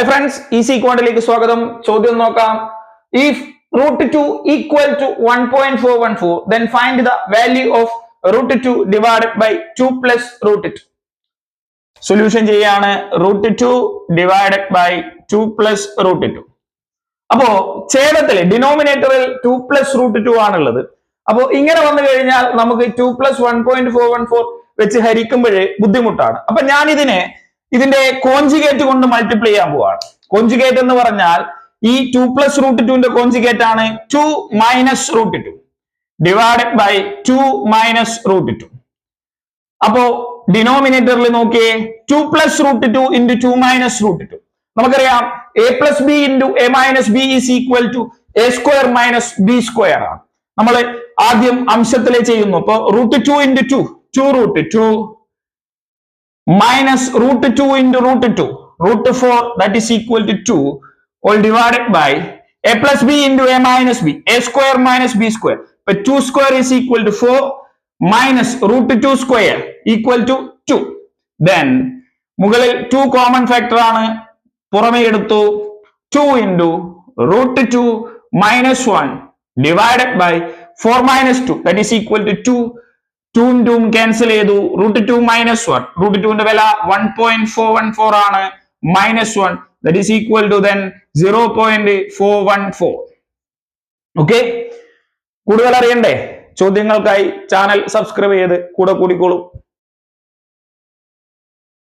Hi friends, easy quantiലേക്ക് സ്വാഗതം. ചോദ്യം നോക്കാം. If √2 equal to 1.414, then find the value of √2 divided by 2 plus √2. Solution ചെയ്യാണ്. √2 divided by 2 plus √2. അപ്പോ ഛേദത്തില് ഡിനോമിനേറ്ററിൽ 2 plus √2 ആണുള്ളത്. അപ്പോ ഇങ്ങനെ വന്നു കഴിഞ്ഞാൽ നമുക്ക് 2 plus 1.414 വെച്ച് ഹരിക്കുമ്പോഴേ ബുദ്ധിമുട്ടാണ്. അപ്പൊ ഞാൻ ഇതിന്റെ കോഞ്ചുഗേറ്റ് കൊണ്ട് മൾട്ടിപ്ലൈ ചെയ്യാൻ പോവാണ്. കോഞ്ചുഗേറ്റ് എന്ന് പറഞ്ഞാൽ ഈ 2 plus √2ന്റെ കോഞ്ചുഗേറ്റ് ആണ് 2 minus √2 ഡിവൈഡഡ് ബൈ 2 minus √2. അപ്പോ ഡിനോമിനേറ്ററിൽ നോക്കിയേ 2 plus √2 into 2 minus √2. നമുക്കറിയാം a plus b into a minus b is equal to a square minus b square ആണ്. നമ്മൾ ആദ്യം അംശത്തിലെ ചെയ്യുന്നു. അപ്പൊ √2 into 2 2√2 minus √2 into √2 √4 that is equal to 2 all divided by a plus b into a minus b a square minus b square. But 2 square is equal to 4 minus √2 square equal to 2. Then മുകളിൽ 2 common factor ആണ്, പുറമേ എടുത്തു 2 into √2 minus 1 divided by 4 minus 2 that is equal to 2. 2 cancel ചെയ്തു. √2 minus 1 √2ന്റെ വില 1.414 ആണ്, minus 1 that is equal to then 0.414. Okay, കൂടുതൽ അറിയണ്ടേ ചോദ്യങ്ങൾക്കായി channel subscribe ചെയ്ത് കൂടെ കൂടിക്കോളൂ.